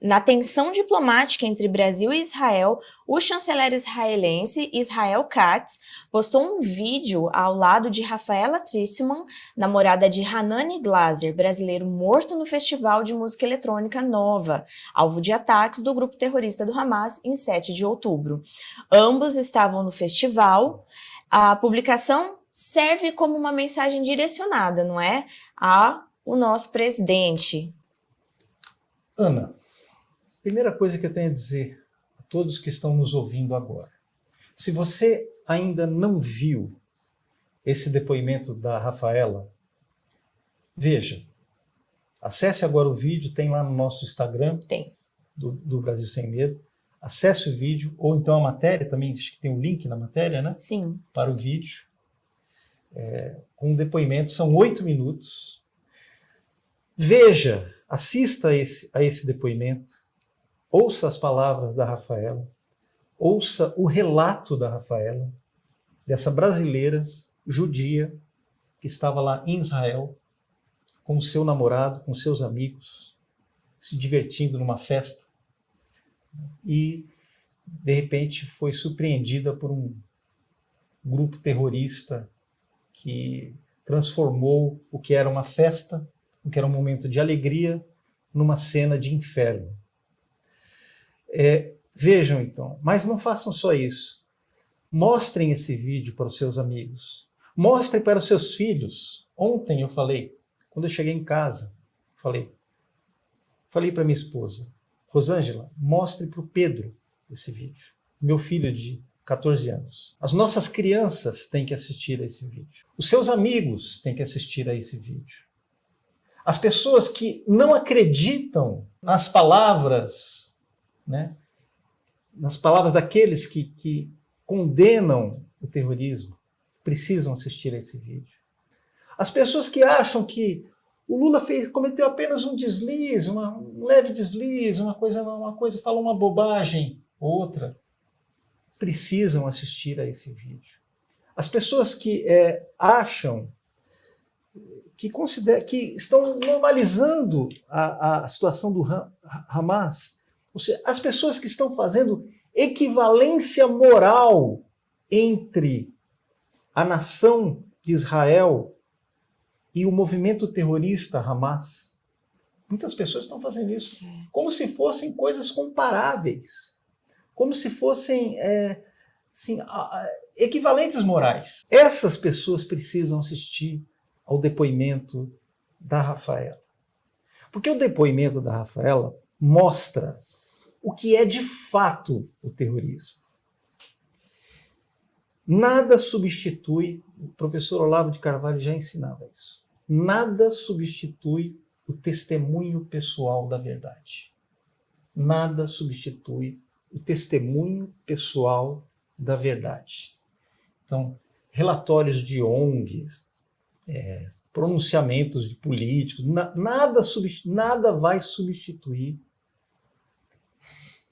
Na tensão diplomática entre Brasil e Israel, o chanceler israelense Israel Katz postou um vídeo ao lado de Rafaela Tristman, namorada de Hanani Glaser, brasileiro morto no Festival de Música Eletrônica Nova, alvo de ataques do grupo terrorista do Hamas em 7 de outubro. Ambos estavam no festival. A publicação serve como uma mensagem direcionada, não é? Ao nosso presidente. Ana, primeira coisa que eu tenho a dizer a todos que estão nos ouvindo agora. Se você ainda não viu esse depoimento da Rafaela, veja, acesse agora o vídeo, tem lá no nosso Instagram, do Brasil Sem Medo. Acesse o vídeo, ou então a matéria também, acho que tem um link na matéria, né? Sim. Para o vídeo. Com o depoimento, são 8 minutos. Veja, assista a esse depoimento, ouça as palavras da Rafaela, ouça o relato da Rafaela, dessa brasileira judia que estava lá em Israel, com o seu namorado, com seus amigos, se divertindo numa festa, e de repente foi surpreendida por um grupo terrorista que transformou o que era uma festa, o que era um momento de alegria, numa cena de inferno. Vejam então, mas não façam só isso. Mostrem esse vídeo para os seus amigos. Mostrem para os seus filhos. Ontem eu falei, quando eu cheguei em casa, falei para minha esposa, Rosângela, mostre para o Pedro esse vídeo. Meu filho de 14 anos. As nossas crianças têm que assistir a esse vídeo. Os seus amigos têm que assistir a esse vídeo. As pessoas que não acreditam nas palavras, né, nas palavras daqueles que condenam o terrorismo, precisam assistir a esse vídeo. As pessoas que acham que o Lula cometeu apenas um deslize, um leve deslize, uma coisa, falou uma bobagem, outra, precisam assistir a esse vídeo. As pessoas que acham, que estão normalizando a situação do Hamas, ou seja, as pessoas que estão fazendo equivalência moral entre a nação de Israel e o movimento terrorista Hamas. Muitas pessoas estão fazendo isso como se fossem coisas comparáveis, como se fossem equivalentes morais. Essas pessoas precisam assistir ao depoimento da Rafaela. Porque o depoimento da Rafaela mostra o que é de fato o terrorismo. Nada substitui, o professor Olavo de Carvalho já ensinava isso, nada substitui o testemunho pessoal da verdade. Nada substitui o testemunho pessoal da verdade. Então, relatórios de ONGs, pronunciamentos de políticos, nada vai substituir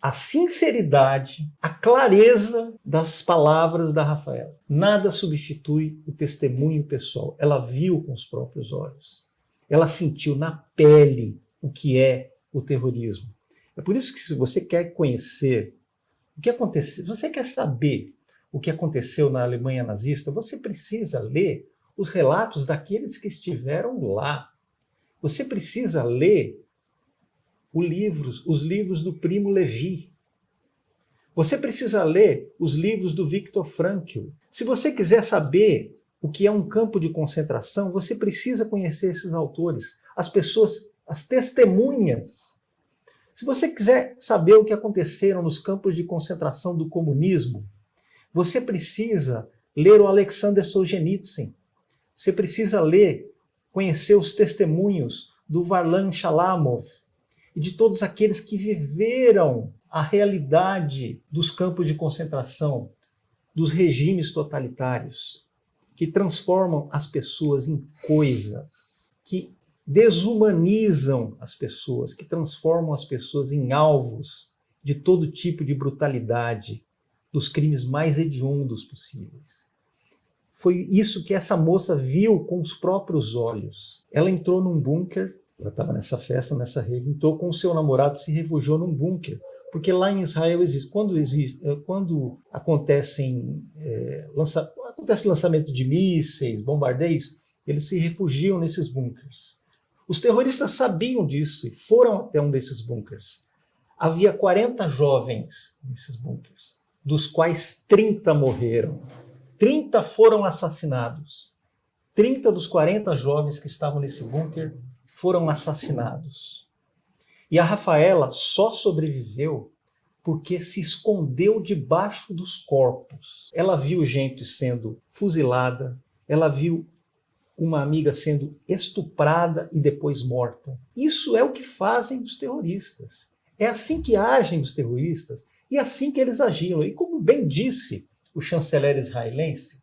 a sinceridade, a clareza das palavras da Rafaela. Nada substitui o testemunho pessoal. Ela viu com os próprios olhos. Ela sentiu na pele o que é o terrorismo. É por isso que, se você quer conhecer o que aconteceu, se você quer saber o que aconteceu na Alemanha nazista, você precisa ler os relatos daqueles que estiveram lá. Você precisa ler os livros do Primo Levi. Você precisa ler os livros do Viktor Frankl. Se você quiser saber o que é um campo de concentração, você precisa conhecer esses autores, as pessoas, as testemunhas. Se você quiser saber o que aconteceram nos campos de concentração do comunismo, você precisa ler o Alexander Solzhenitsyn. Você precisa conhecer os testemunhos do Varlam Shalamov e de todos aqueles que viveram a realidade dos campos de concentração, dos regimes totalitários, que transformam as pessoas em coisas, que desumanizam as pessoas, que transformam as pessoas em alvos de todo tipo de brutalidade, dos crimes mais hediondos possíveis. Foi isso que essa moça viu com os próprios olhos. Ela entrou num bunker Ela estava nessa festa, nessa rave, entrou com o seu namorado, se refugiou num bunker. Porque lá em Israel quando acontece lançamento de mísseis, bombardeios, eles se refugiam nesses bunkers. Os terroristas sabiam disso e foram até um desses bunkers. Havia 40 jovens nesses bunkers, dos quais 30 morreram. 30 foram assassinados. 30 dos 40 jovens que estavam nesse bunker foram assassinados. E a Rafaela só sobreviveu porque se escondeu debaixo dos corpos. Ela viu gente sendo fuzilada, ela viu uma amiga sendo estuprada e depois morta. Isso é o que fazem os terroristas. É assim que agem os terroristas e é assim que eles agiram. E como bem disse o chanceler israelense,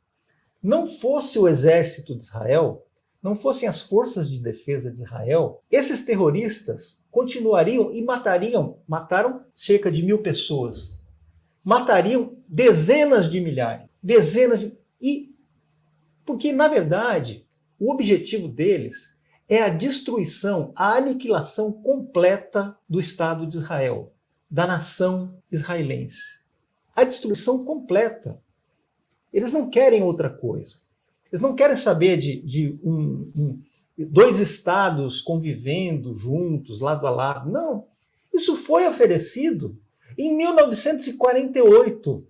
não fosse o exército de Israel, não fossem as forças de defesa de Israel, esses terroristas continuariam e mataram cerca de 1.000 pessoas, matariam dezenas de milhares, porque na verdade o objetivo deles é a destruição, a aniquilação completa do Estado de Israel, da nação israelense. A destruição completa. Eles não querem outra coisa. Eles não querem saber de dois estados convivendo juntos, lado a lado. Não. Isso foi oferecido em 1948.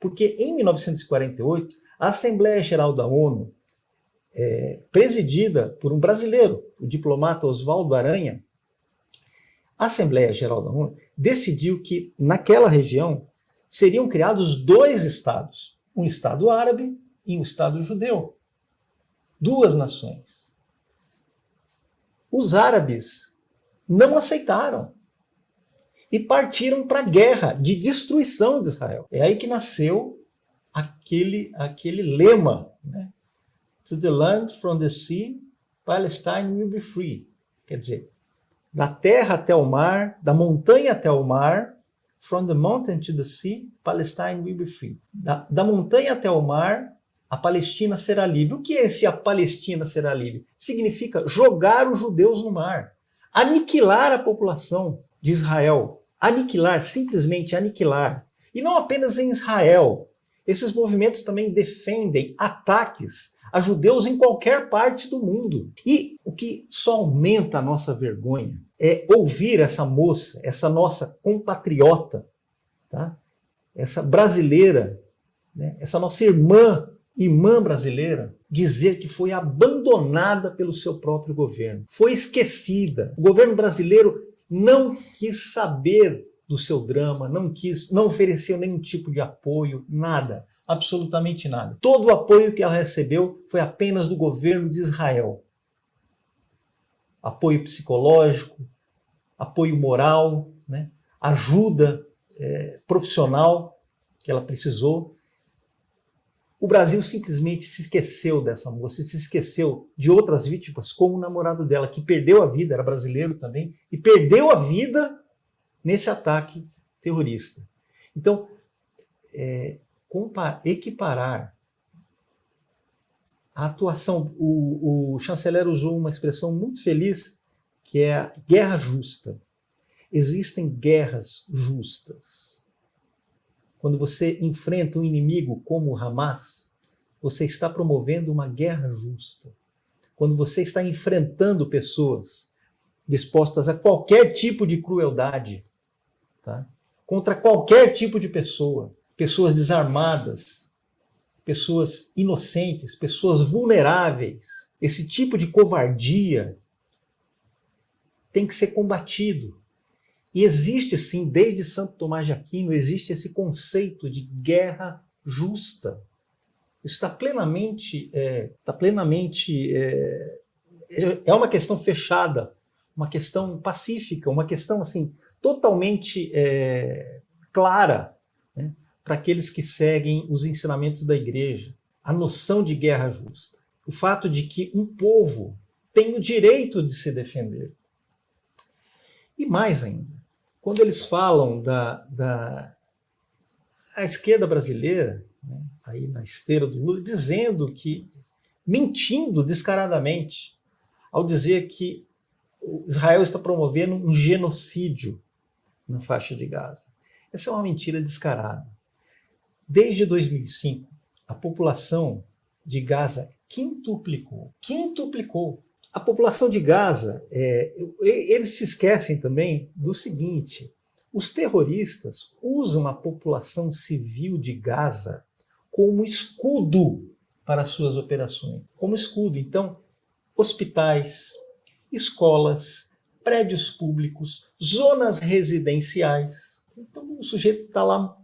Porque em 1948, a Assembleia Geral da ONU, presidida por um brasileiro, o diplomata Oswaldo Aranha, a Assembleia Geral da ONU decidiu que naquela região seriam criados 2 estados, um estado árabe e um estado judeu. 2 nações. Os árabes não aceitaram e partiram para a guerra de destruição de Israel. É aí que nasceu aquele lema, né? To the land from the sea, Palestine will be free. Quer dizer, da terra até o mar, da montanha até o mar, from the mountain to the sea, Palestine will be free. Da montanha até o mar, a Palestina será livre. O que é esse a Palestina será livre? Significa jogar os judeus no mar, aniquilar a população de Israel, aniquilar, simplesmente aniquilar. E não apenas em Israel. Esses movimentos também defendem ataques a judeus em qualquer parte do mundo. E o que só aumenta a nossa vergonha é ouvir essa moça, essa nossa compatriota, tá? Essa brasileira, né? Essa nossa irmã brasileira, dizer que foi abandonada pelo seu próprio governo, foi esquecida. O governo brasileiro não quis saber do seu drama, não ofereceu nenhum tipo de apoio, nada, absolutamente nada. Todo o apoio que ela recebeu foi apenas do governo de Israel. Apoio psicológico, apoio moral, né? Ajuda profissional que ela precisou. O Brasil simplesmente se esqueceu dessa moça, se esqueceu de outras vítimas, como o namorado dela, que perdeu a vida, era brasileiro também, e perdeu a vida nesse ataque terrorista. Então, equiparar a atuação, o chanceler usou uma expressão muito feliz, que é a guerra justa. Existem guerras justas. Quando você enfrenta um inimigo como o Hamas, você está promovendo uma guerra justa. Quando você está enfrentando pessoas dispostas a qualquer tipo de crueldade, tá? Contra qualquer tipo de pessoa, pessoas desarmadas, pessoas inocentes, pessoas vulneráveis, esse tipo de covardia tem que ser combatido. E existe sim, desde Santo Tomás de Aquino, existe esse conceito de guerra justa. Isso está plenamente, é uma questão fechada, uma questão pacífica, uma questão assim totalmente clara, né, para aqueles que seguem os ensinamentos da igreja. A noção de guerra justa. O fato de que um povo tem o direito de se defender. E mais ainda, quando eles falam da esquerda brasileira, né, aí na esteira do Lula, dizendo que, mentindo descaradamente, ao dizer que Israel está promovendo um genocídio na faixa de Gaza. Essa é uma mentira descarada. Desde 2005, a população de Gaza quintuplicou. Quintuplicou. A população de Gaza, eles se esquecem também do seguinte: os terroristas usam a população civil de Gaza como escudo para suas operações. Como escudo. Então, hospitais, escolas, prédios públicos, zonas residenciais. Então, o sujeito está lá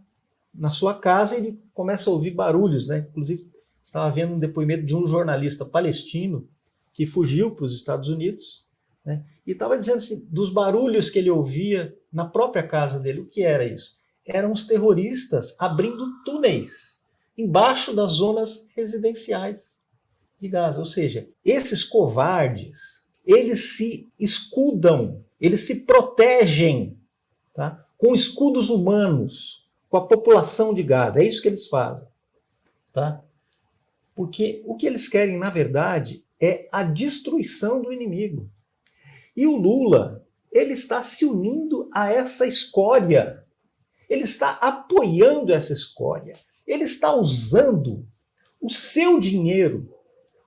na sua casa e ele começa a ouvir barulhos, né? Inclusive, estava vendo um depoimento de um jornalista palestino que fugiu para os Estados Unidos, né? E estava dizendo assim, dos barulhos que ele ouvia na própria casa dele. O que era isso? Eram os terroristas abrindo túneis embaixo das zonas residenciais de Gaza. Ou seja, esses covardes, eles se escudam, eles se protegem, tá? Com escudos humanos, com a população de Gaza. É isso que eles fazem, tá? Porque o que eles querem, na verdade, é a destruição do inimigo. E o Lula, ele está se unindo a essa escória. Ele está apoiando essa escória. Ele está usando o seu dinheiro,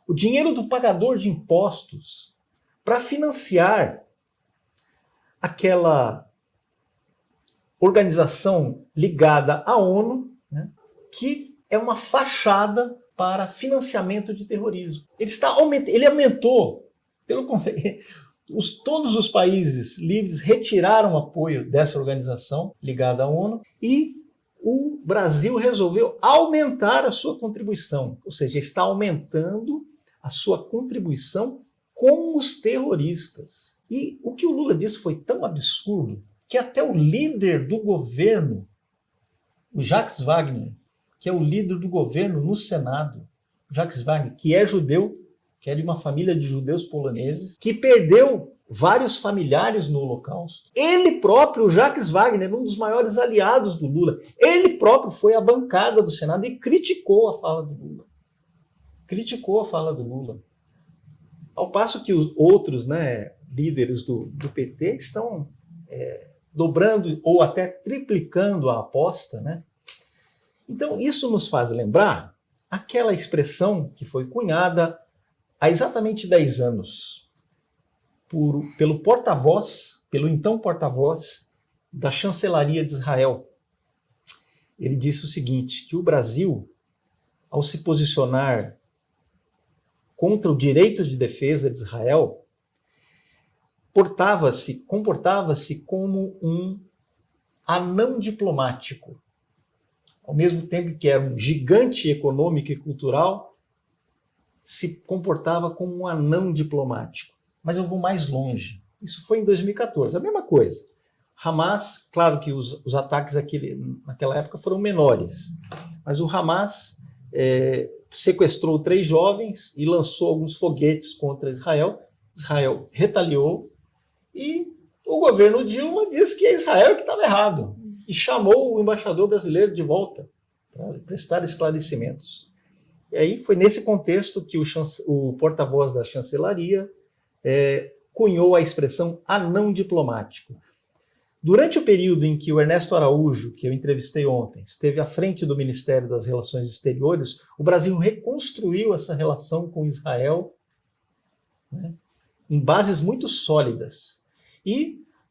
o dinheiro do pagador de impostos, para financiar aquela organização ligada à ONU, né, que é uma fachada para financiamento de terrorismo. Ele aumentou, todos os países livres retiraram o apoio dessa organização ligada à ONU e o Brasil resolveu aumentar a sua contribuição, ou seja, está aumentando a sua contribuição com os terroristas. E o que o Lula disse foi tão absurdo que até o líder do governo, o Jacques Wagner, que é o líder do governo no Senado, Jacques Wagner, que é judeu, que é de uma família de judeus poloneses, que perdeu vários familiares no Holocausto. Ele próprio, o Jacques Wagner, um dos maiores aliados do Lula, ele próprio foi à bancada do Senado e criticou a fala do Lula. Criticou a fala do Lula. Ao passo que os outros, né, líderes do PT estão dobrando ou até triplicando a aposta, né? Então, isso nos faz lembrar aquela expressão que foi cunhada há exatamente 10 anos pelo porta-voz, pelo então porta-voz da chancelaria de Israel. Ele disse o seguinte, que o Brasil, ao se posicionar contra o direito de defesa de Israel, comportava-se como um anão diplomático. Ao mesmo tempo que era um gigante econômico e cultural, se comportava como um anão diplomático. Mas eu vou mais longe. Isso foi em 2014, a mesma coisa. Hamas, claro que os ataques naquela época foram menores, mas o Hamas sequestrou 3 jovens e lançou alguns foguetes contra Israel. Israel retaliou e o governo Dilma disse que Israel que estava errado e chamou o embaixador brasileiro de volta para prestar esclarecimentos. E aí foi nesse contexto que o porta-voz da chancelaria cunhou a expressão anão diplomático. Durante o período em que o Ernesto Araújo, que eu entrevistei ontem, esteve à frente do Ministério das Relações Exteriores, o Brasil reconstruiu essa relação com Israel, né, em bases muito sólidas.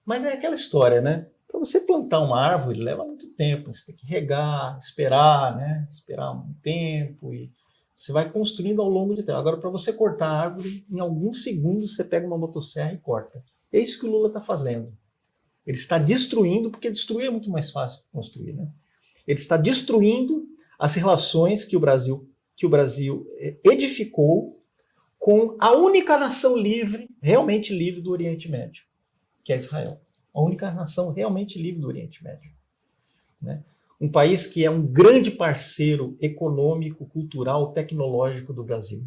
Mas é aquela história, né? Para você plantar uma árvore leva muito tempo, você tem que regar, esperar, né? Esperar um tempo e você vai construindo ao longo de tempo. Agora, para você cortar a árvore, em alguns segundos você pega uma motosserra e corta. É isso que o Lula está fazendo. Ele está destruindo, porque destruir é muito mais fácil que construir, né? Ele está destruindo as relações que o Brasil edificou com a única nação livre, realmente livre do Oriente Médio, que é Israel. A única nação realmente livre do Oriente Médio, né? Um país que é um grande parceiro econômico, cultural, tecnológico do Brasil.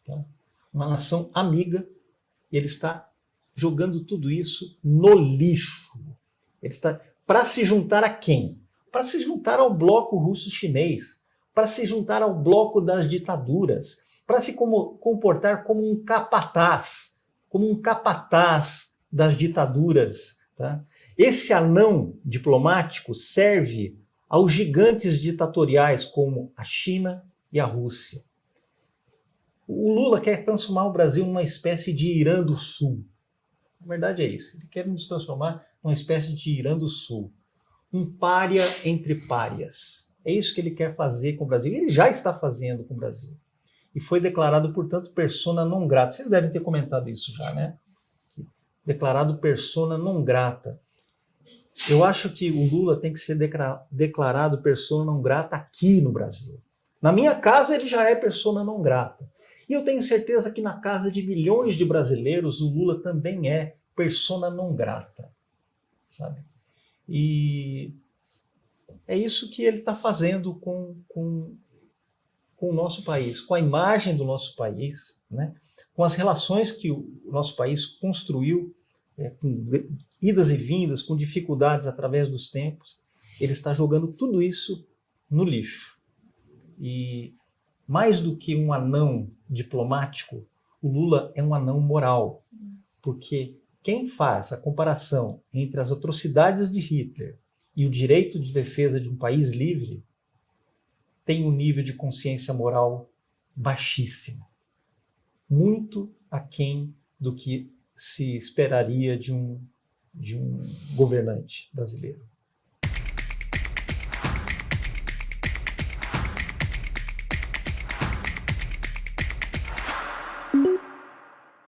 Tá? Uma nação amiga, e ele está jogando tudo isso no lixo. Ele está para se juntar a quem? Para se juntar ao bloco russo-chinês, para se juntar ao bloco das ditaduras, para se comportar como um capataz, como um capataz das ditaduras. Tá? Esse anão diplomático serve aos gigantes ditatoriais como a China e a Rússia. O Lula quer transformar o Brasil numa espécie de Irã do Sul. Na verdade é isso. Ele quer nos transformar numa espécie de Irã do Sul. Um pária entre párias. É isso que ele quer fazer com o Brasil. Ele já está fazendo com o Brasil. E foi declarado, portanto, persona non grata. Vocês devem ter comentado isso já, né? Declarado persona non grata. Eu acho que o Lula tem que ser declarado persona non grata aqui no Brasil. Na minha casa ele já é persona non grata. E eu tenho certeza que na casa de milhões de brasileiros o Lula também é persona non grata. Sabe? E é isso que ele está fazendo com o nosso país, com a imagem do nosso país, né? Com as relações que o nosso país construiu, com idas e vindas, com dificuldades através dos tempos. Ele está jogando tudo isso no lixo. E mais do que um anão diplomático, o Lula é um anão moral, porque quem faz a comparação entre as atrocidades de Hitler e o direito de defesa de um país livre tem um nível de consciência moral baixíssimo, muito aquém do que se esperaria de um governante brasileiro.